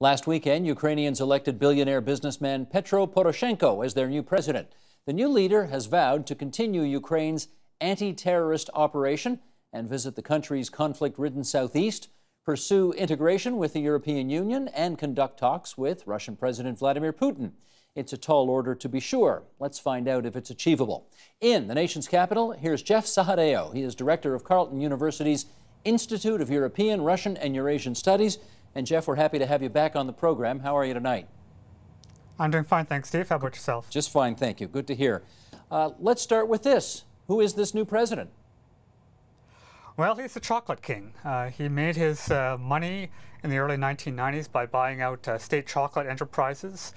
Last weekend, Ukrainians elected billionaire businessman Petro Poroshenko as their new president. The new leader has vowed to continue Ukraine's anti-terrorist operation and visit the country's conflict-ridden southeast, pursue integration with the European Union, and conduct talks with Russian President Vladimir Putin. It's a tall order, to be sure. Let's find out if it's achievable. In the nation's capital, here's Jeff Sahadeo. He is director of Carleton University's Institute of European, Russian, and Eurasian Studies. And Jeff, we're happy to have you back on the program. How are you tonight? I'm doing fine, thanks, Steve. How about yourself? Just fine, thank you. Good to hear. Let's start with this. Who is this new president? Well, he's the chocolate king. He made his money in the early 1990s by buying out state chocolate enterprises,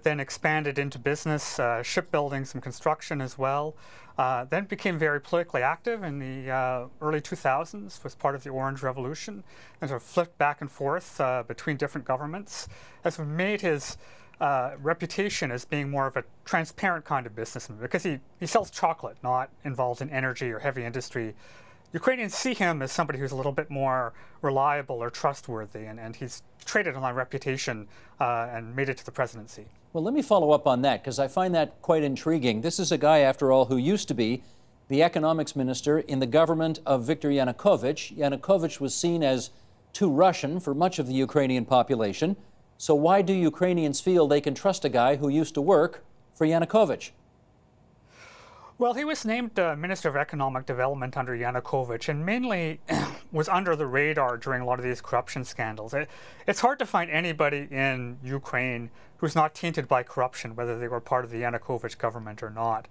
then expanded into business, shipbuilding, some construction as well. Then became very politically active in the early 2000s, was part of the Orange Revolution, and sort of flipped back and forth between different governments. Has made his reputation as being more of a transparent kind of businessman because he sells chocolate, not involved in energy or heavy industry. Ukrainians see him as somebody who's a little bit more reliable or trustworthy, and he's traded on that reputation and made it to the presidency. Well, let me follow up on that because I find that quite intriguing. This is a guy, after all, who used to be the economics minister in the government of Viktor Yanukovych. Yanukovych was seen as too Russian for much of the Ukrainian population. So why do Ukrainians feel they can trust a guy who used to work for Yanukovych? Well, he was named Minister of Economic Development under Yanukovych and mainly was under the radar during a lot of these corruption scandals. It's hard to find anybody in Ukraine who's not tainted by corruption, whether they were part of the Yanukovych government or not.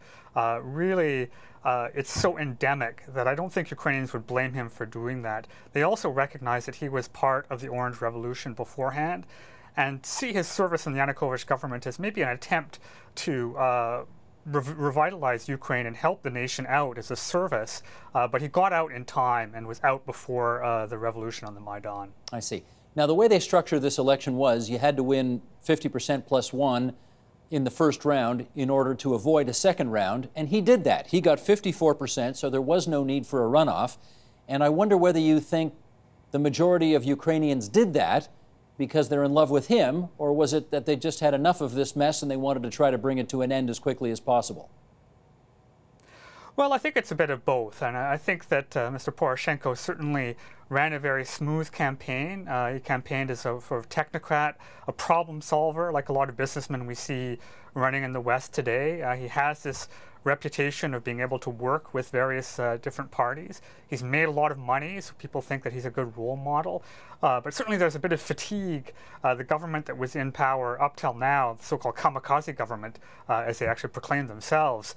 Really, it's so endemic that I don't think Ukrainians would blame him for doing that. They also recognize that he was part of the Orange Revolution beforehand and see his service in the Yanukovych government as maybe an attempt to revitalize Ukraine and help the nation out as a service, but he got out in time and was out before the revolution on the Maidan. I see. Now, the way they structured this election was you had to win 50% plus one in the first round in order to avoid a second round, and he did that. He got 54%, so there was no need for a runoff. And I wonder whether you think the majority of Ukrainians did that because they're in love with him, or was it that they just had enough of this mess and they wanted to try to bring it to an end as quickly as possible? Well, I think it's a bit of both, and I think that Mr. Poroshenko certainly ran a very smooth campaign. He campaigned as a sort of technocrat, a problem solver, like a lot of businessmen we see running in the West today. He has this reputation of being able to work with various different parties. He's made a lot of money, so people think that he's a good role model. But certainly there's a bit of fatigue. The government that was in power up till now, the so-called kamikaze government, as they actually proclaimed themselves,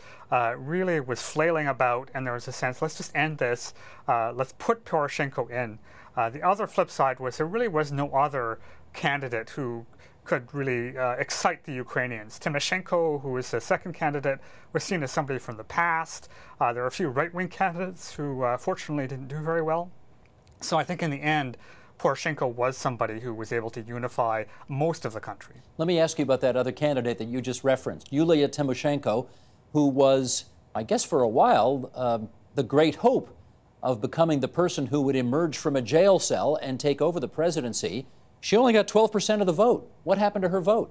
really was flailing about, and there was a sense, let's just end this, let's put Poroshenko in. The other flip side was there really was no other candidate who could really excite the Ukrainians. Tymoshenko, who was the second candidate, was seen as somebody from the past. There are a few right-wing candidates who fortunately didn't do very well. So I think in the end, Poroshenko was somebody who was able to unify most of the country. Let me ask you about that other candidate that you just referenced, Yulia Tymoshenko, who was, I guess for a while, the great hope of becoming the person who would emerge from a jail cell and take over the presidency. She only got 12% of the vote. What happened to her vote?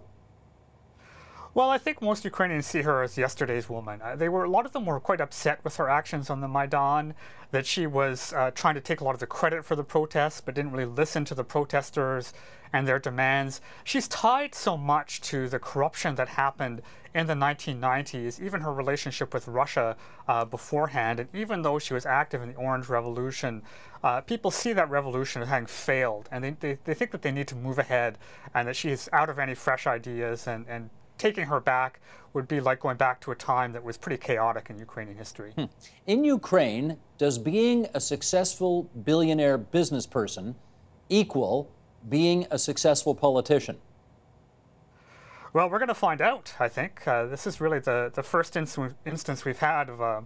Well, I think most Ukrainians see her as yesterday's woman. A lot of them were quite upset with her actions on the Maidan, that she was trying to take a lot of the credit for the protests, but didn't really listen to the protesters and their demands. She's tied so much to the corruption that happened in the 1990s, even her relationship with Russia beforehand, and even though she was active in the Orange Revolution, people see that revolution as having failed, and they think that they need to move ahead, and that she's out of any fresh ideas, and taking her back would be like going back to a time that was pretty chaotic in Ukrainian history. In Ukraine, does being a successful billionaire business person equal being a successful politician? Well, we're going to find out, I think. This is really the first instance we've had of a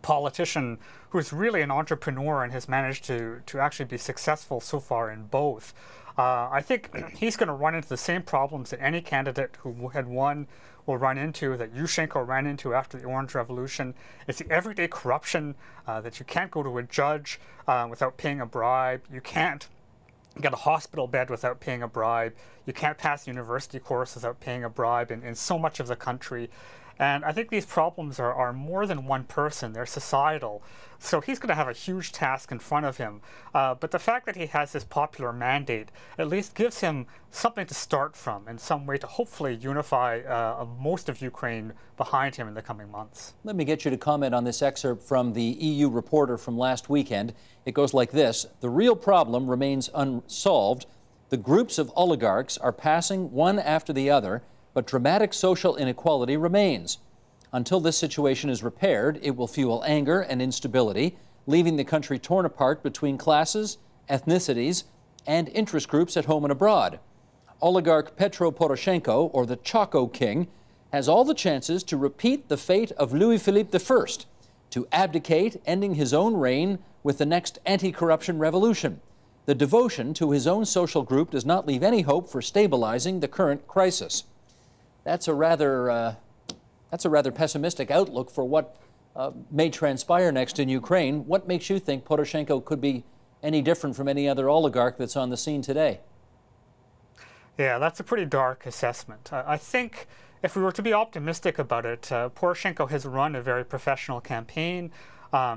politician who's really an entrepreneur and has managed to actually be successful so far in both. I think he's going to run into the same problems that any candidate who had won will run into, that Yushchenko ran into after the Orange Revolution. It's the everyday corruption that you can't go to a judge without paying a bribe. You can't get a hospital bed without paying a bribe. You can't pass a university course without paying a bribe in so much of the country. And I think these problems are more than one person. They're societal. So he's going to have a huge task in front of him. But the fact that he has this popular mandate at least gives him something to start from and some way to hopefully unify most of Ukraine behind him in the coming months. Let me get you to comment on this excerpt from the EU reporter from last weekend. It goes like this: "The real problem remains unsolved. The groups of oligarchs are passing one after the other, but dramatic social inequality remains. Until this situation is repaired, it will fuel anger and instability, leaving the country torn apart between classes, ethnicities, and interest groups at home and abroad. Oligarch Petro Poroshenko, or the Choco King, has all the chances to repeat the fate of Louis-Philippe I, to abdicate, ending his own reign with the next anti-corruption revolution. The devotion to his own social group does not leave any hope for stabilizing the current crisis." That's a rather pessimistic outlook for what may transpire next in Ukraine. What makes you think Poroshenko could be any different from any other oligarch that's on the scene today? Yeah, that's a pretty dark assessment. I think if we were to be optimistic about it, Poroshenko has run a very professional campaign.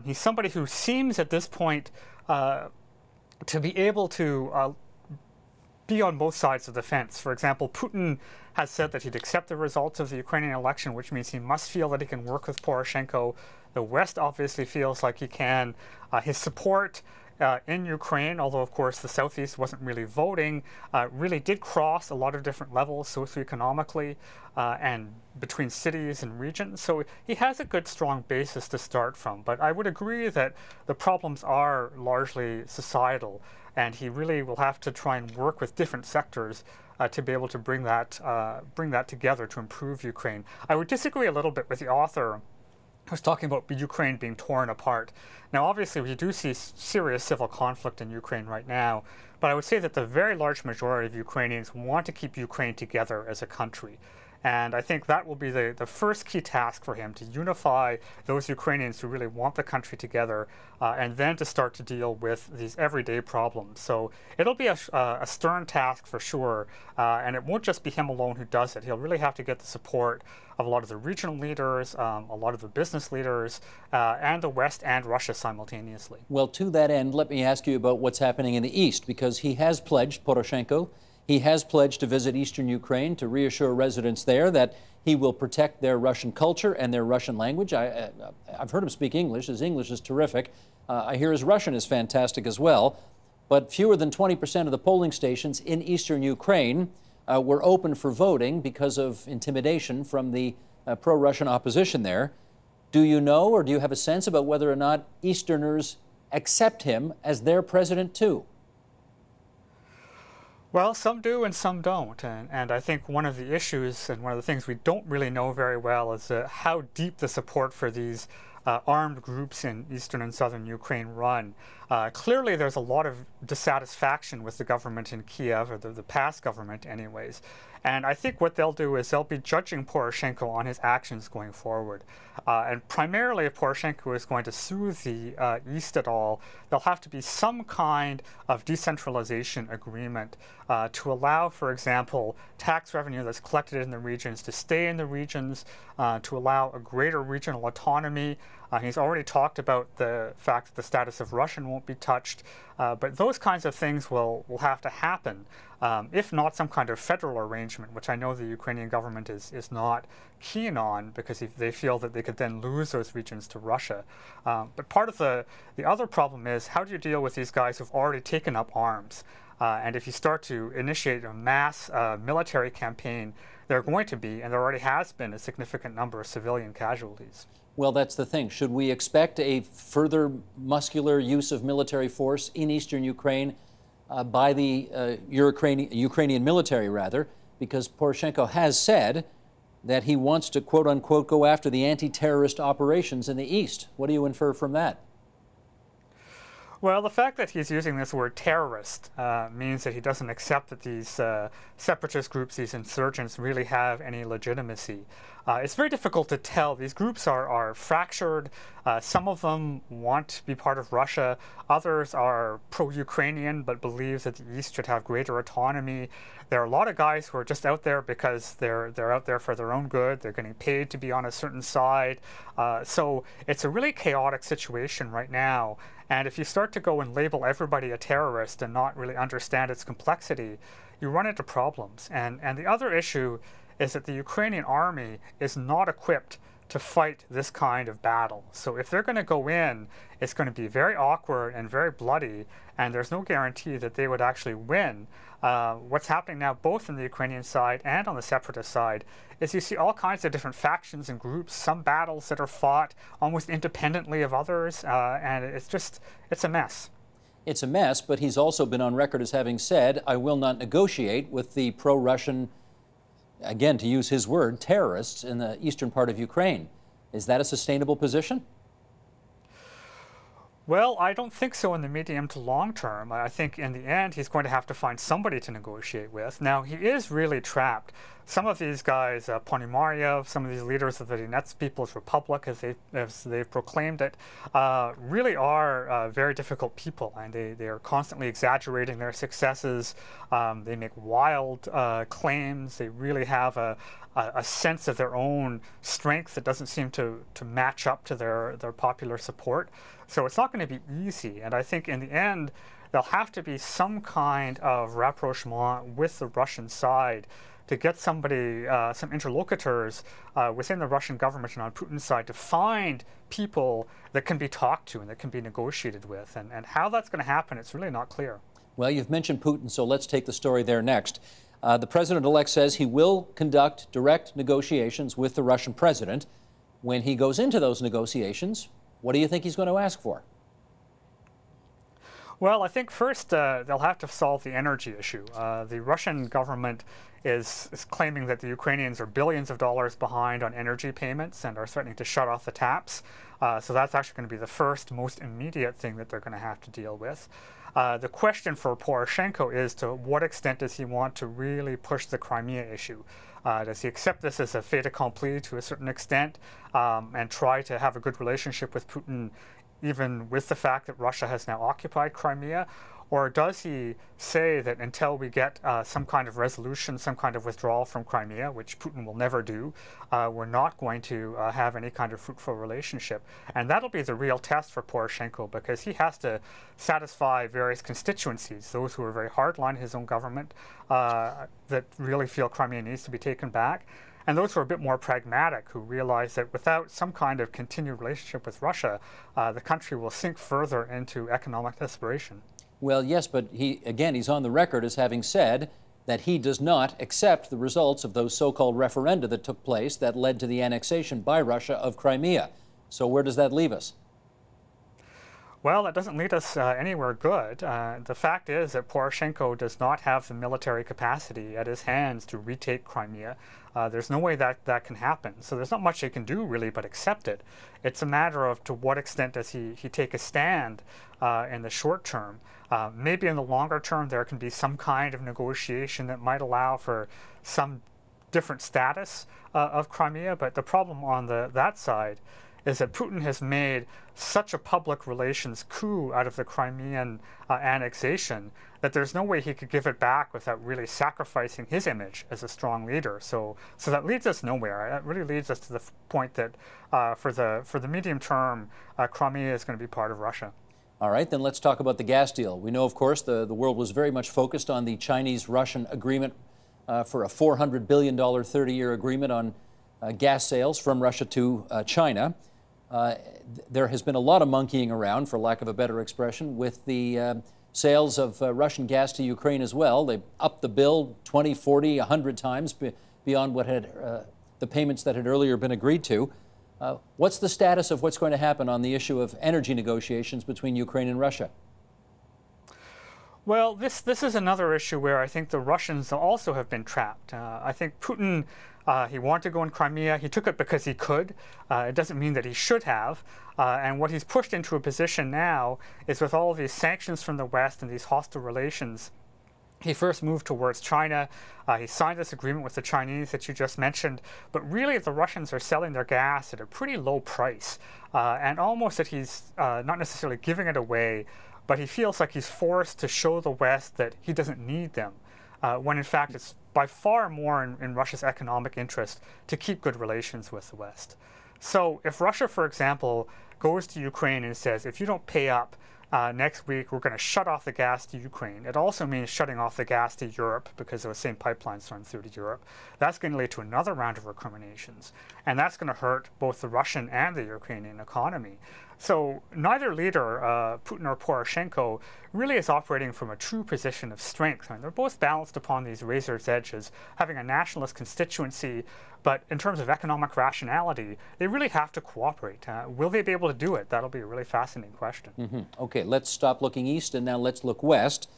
He's somebody who seems at this point to be able to be on both sides of the fence. For example, Putin has said that he'd accept the results of the Ukrainian election, which means he must feel that he can work with Poroshenko. The West obviously feels like he can. His support in Ukraine, although of course the Southeast wasn't really voting, really did cross a lot of different levels socioeconomically and between cities and regions. So he has a good, strong basis to start from. But I would agree that the problems are largely societal, and he really will have to try and work with different sectors to be able to bring that together to improve Ukraine. I would disagree a little bit with the author who's talking about Ukraine being torn apart. Now, obviously, we do see serious civil conflict in Ukraine right now, but I would say that the very large majority of Ukrainians want to keep Ukraine together as a country. And I think that will be the first key task for him, to unify those Ukrainians who really want the country together, and then to start to deal with these everyday problems. So it'll be a stern task for sure, and it won't just be him alone who does it. He'll really have to get the support of a lot of the regional leaders, a lot of the business leaders, and the West and Russia simultaneously. Well, to that end, let me ask you about what's happening in the East, because he has pledged, Poroshenko, he has pledged to visit eastern Ukraine to reassure residents there that he will protect their Russian culture and their Russian language. I've heard him speak English. His English is terrific. I hear his Russian is fantastic as well. But fewer than 20% of the polling stations in eastern Ukraine were open for voting because of intimidation from the pro-Russian opposition there. Do you know, or do you have a sense about whether or not Easterners accept him as their president too? Well, some do and some don't. And I think one of the issues and one of the things we don't really know very well is how deep the support for these armed groups in eastern and southern Ukraine run. Clearly, there's a lot of dissatisfaction with the government in Kiev, or the past government anyways. And I think what they'll do is they'll be judging Poroshenko on his actions going forward. And primarily, if Poroshenko is going to soothe the East at all, there'll have to be some kind of decentralization agreement to allow, for example, tax revenue that's collected in the regions to stay in the regions, to allow a greater regional autonomy. He's already talked about the fact that the status of Russian won't be touched, but those kinds of things will have to happen, if not some kind of federal arrangement, which I know the Ukrainian government is not keen on, because they feel that they could then lose those regions to Russia. But part of the other problem is, how do you deal with these guys who've already taken up arms? And if you start to initiate a mass military campaign, there are going to be, and there already has been, a significant number of civilian casualties. Well, that's the thing. Should we expect a further muscular use of military force in eastern Ukraine by the Ukrainian military, rather? Because Poroshenko has said that he wants to, quote unquote, go after the anti-terrorist operations in the East. What do you infer from that? Well, the fact that he's using this word terrorist means that he doesn't accept that these separatist groups, these insurgents, really have any legitimacy. It's very difficult to tell. These groups are fractured. Some of them want to be part of Russia. Others are pro-Ukrainian but believe that the East should have greater autonomy. There are a lot of guys who are just out there because they're out there for their own good. They're getting paid to be on a certain side. So it's a really chaotic situation right now. And if you start to go and label everybody a terrorist and not really understand its complexity, you run into problems. And the other issue is that the Ukrainian army is not equipped to fight this kind of battle. So if they're going to go in, it's going to be very awkward and very bloody, and there's no guarantee that they would actually win. What's happening now, both on the Ukrainian side and on the separatist side, is you see all kinds of different factions and groups, some battles that are fought almost independently of others, and it's a mess. It's a mess, but he's also been on record as having said, I will not negotiate with the pro-Russian, again, to use his word, terrorists in the eastern part of Ukraine. Is that a sustainable position? Well, I don't think so in the medium to long term. I think in the end he's going to have to find somebody to negotiate with. Now, he is really trapped. Some of these guys, Ponomarev, some of these leaders of the Donetsk People's Republic, as they've proclaimed it, really are very difficult people, and they are constantly exaggerating their successes. They make wild claims. They really have a sense of their own strength that doesn't seem to match up to their popular support. So it's not going to be easy. And I think in the end, there'll have to be some kind of rapprochement with the Russian side to get somebody, some interlocutors within the Russian government and on Putin's side to find people that can be talked to and that can be negotiated with. And how that's going to happen, it's really not clear. Well, you've mentioned Putin, so let's take the story there next. The president-elect says he will conduct direct negotiations with the Russian president. When he goes into those negotiations, what do you think he's going to ask for? Well, I think first they'll have to solve the energy issue. The Russian government is claiming that the Ukrainians are billions of dollars behind on energy payments and are threatening to shut off the taps. So that's actually going to be the first, most immediate thing that they're going to have to deal with. The question for Poroshenko is to what extent does he want to really push the Crimea issue? Does he accept this as a fait accompli to a certain extent and try to have a good relationship with Putin even with the fact that Russia has now occupied Crimea? Or does he say that until we get some kind of resolution, some kind of withdrawal from Crimea, which Putin will never do, we're not going to have any kind of fruitful relationship? And that'll be the real test for Poroshenko, because he has to satisfy various constituencies, those who are very hardline in his own government, that really feel Crimea needs to be taken back, and those who are a bit more pragmatic, who realize that without some kind of continued relationship with Russia, the country will sink further into economic desperation. Well, yes, but he's on the record as having said that he does not accept the results of those so-called referenda that took place that led to the annexation by Russia of Crimea. So where does that leave us? Well, that doesn't lead us anywhere good. The fact is that Poroshenko does not have the military capacity at his hands to retake Crimea. There's no way that can happen. So there's not much he can do, really, but accept it. It's a matter of to what extent does he take a stand in the short term. Maybe in the longer term there can be some kind of negotiation that might allow for some different status of Crimea, but the problem on that side is that Putin has made such a public relations coup out of the Crimean annexation that there's no way he could give it back without really sacrificing his image as a strong leader. So that leads us nowhere. That really leads us to the point that for the medium term, Crimea is going to be part of Russia. All right, then let's talk about the gas deal. We know, of course, the world was very much focused on the Chinese-Russian agreement for a $400 billion 30-year agreement on gas sales from Russia to China. There has been a lot of monkeying around, for lack of a better expression, with the sales of Russian gas to Ukraine as well. They upped the bill 20, 40, 100 times beyond what had the payments that had earlier been agreed to. What's the status of what's going to happen on the issue of energy negotiations between Ukraine and Russia? Well, this is another issue where I think the Russians also have been trapped. I think Putin, he wanted to go in Crimea. He took it because he could. It doesn't mean that he should have. And what he's pushed into a position now is with all of these sanctions from the West and these hostile relations He first moved towards China. He signed this agreement with the Chinese that you just mentioned, but really the Russians are selling their gas at a pretty low price, and almost that he's not necessarily giving it away, but he feels like he's forced to show the West that he doesn't need them, when in fact it's by far more in Russia's economic interest to keep good relations with the West. So if Russia, for example, goes to Ukraine and says, if you don't pay up, next week, we're going to shut off the gas to Ukraine. It also means shutting off the gas to Europe because those same pipelines run through to Europe. That's going to lead to another round of recriminations. And that's going to hurt both the Russian and the Ukrainian economy. So neither leader, Putin or Poroshenko, really is operating from a true position of strength. I mean, they're both balanced upon these razor's edges, having a nationalist constituency, but in terms of economic rationality, they really have to cooperate. Will they be able to do it? That'll be a really fascinating question. Okay, let's stop looking east and now let's look west.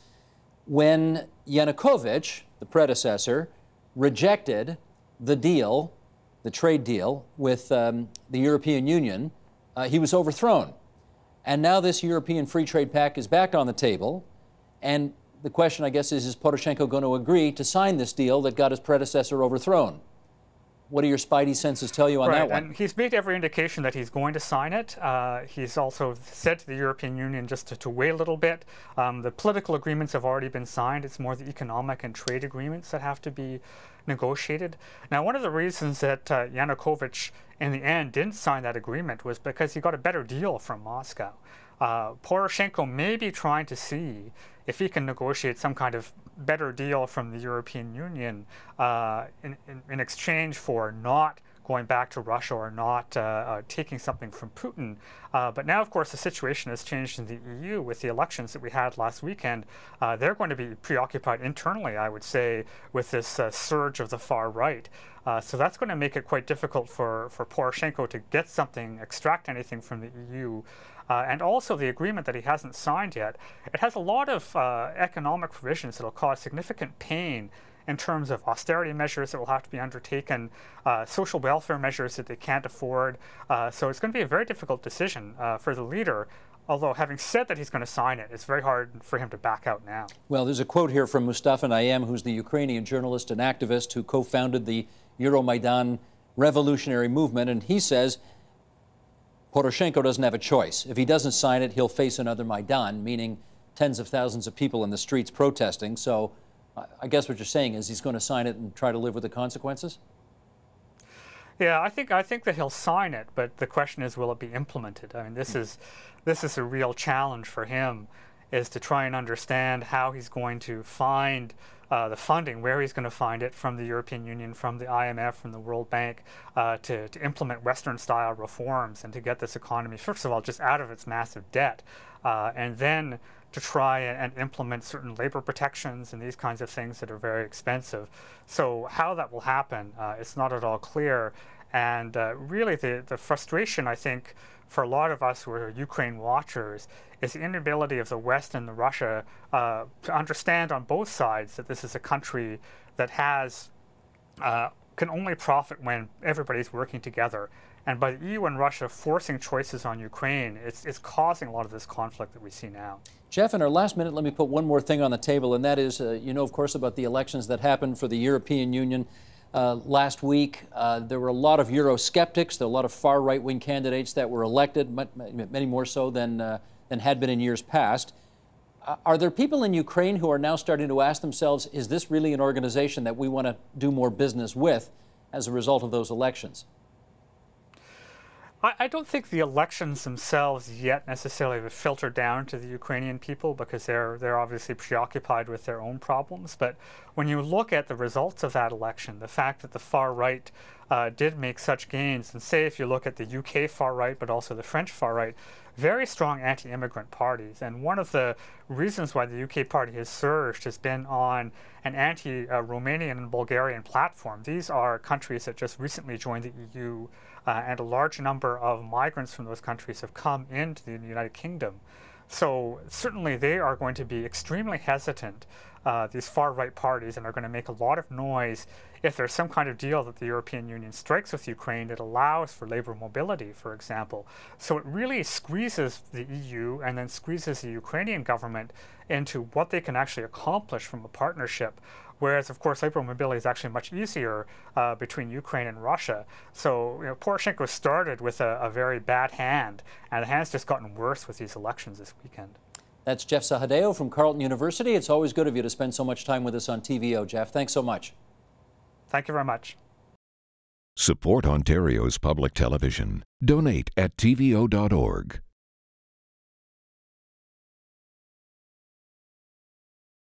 When Yanukovych, the predecessor, rejected the deal, the trade deal with the European Union, he was overthrown. And now this European Free Trade Pact is back on the table. And the question, I guess, is Poroshenko going to agree to sign this deal that got his predecessor overthrown? What do your spidey senses tell you on that one? And he's made every indication that he's going to sign it. He's also said to the European Union just to wait a little bit. The political agreements have already been signed. It's more the economic and trade agreements that have to be negotiated. Now, one of the reasons that Yanukovych in the end didn't sign that agreement was because he got a better deal from Moscow. Poroshenko may be trying to see if he can negotiate some kind of better deal from the European Union in exchange for not going back to Russia or not taking something from Putin. But now, of course, the situation has changed in the EU with the elections that we had last weekend. They're going to be preoccupied internally, I would say, with this surge of the far right. So that's going to make it quite difficult for Poroshenko to get something, extract anything from the EU. And also the agreement that he hasn't signed yet, it has a lot of economic provisions that will cause significant pain in terms of austerity measures that will have to be undertaken, social welfare measures that they can't afford. So it's going to be a very difficult decision for the leader. Although, having said that he's going to sign it, it's very hard for him to back out now. Well, there's a quote here from Mustafa Nayyem, who's the Ukrainian journalist and activist who co-founded the Euromaidan revolutionary movement, and he says Poroshenko doesn't have a choice. If he doesn't sign it, he'll face another Maidan, meaning tens of thousands of people in the streets protesting. So I guess what you're saying is he's going to sign it and try to live with the consequences? Yeah, I think that he'll sign it, but the question is, will it be implemented? I mean, this is a real challenge for him, is to try and understand how he's going to find the funding, where he's going to find it from the European Union, from the IMF, from the World Bank, to implement Western-style reforms and to get this economy, first of all, just out of its massive debt, and then to try and implement certain labor protections and these kinds of things that are very expensive. So how that will happen, it's not at all clear. And really the frustration, I think, for a lot of us who are Ukraine watchers is the inability of the West and the Russia to understand on both sides that this is a country that has can only profit when everybody's working together. And by the EU and Russia forcing choices on Ukraine, it's causing a lot of this conflict that we see now. Jeff, in our last minute, let me put one more thing on the table, and that is, you know, of course, about the elections that happened for the European Union last week. There were a lot of Eurosceptics, there were a lot of far right-wing candidates that were elected, many more so than had been in years past. Are there people in Ukraine who are now starting to ask themselves, is this really an organization that we want to do more business with as a result of those elections? I don't think the elections themselves yet necessarily have filtered down to the Ukrainian people, because they're obviously preoccupied with their own problems. But when you look at the results of that election, the fact that the far right did make such gains, and say if you look at the UK far right, but also the French far right, very strong anti-immigrant parties. And one of the reasons why the UK party has surged has been on an anti-Romanian and Bulgarian platform. These are countries that just recently joined the EU, and a large number of migrants from those countries have come into the United Kingdom. So certainly they are going to be extremely hesitant these far-right parties and are going to make a lot of noise if there's some kind of deal that the European Union strikes with Ukraine that allows for labor mobility, for example. So it really squeezes the EU and then squeezes the Ukrainian government into what they can actually accomplish from a partnership. Whereas, of course, labor mobility is actually much easier between Ukraine and Russia. So, Poroshenko started with a very bad hand, and the hand's just gotten worse with these elections this weekend. That's Jeff Sahadeo from Carleton University. It's always good of you to spend so much time with us on TVO, Jeff. Thanks so much. Thank you very much. Support Ontario's public television. Donate at tvo.org.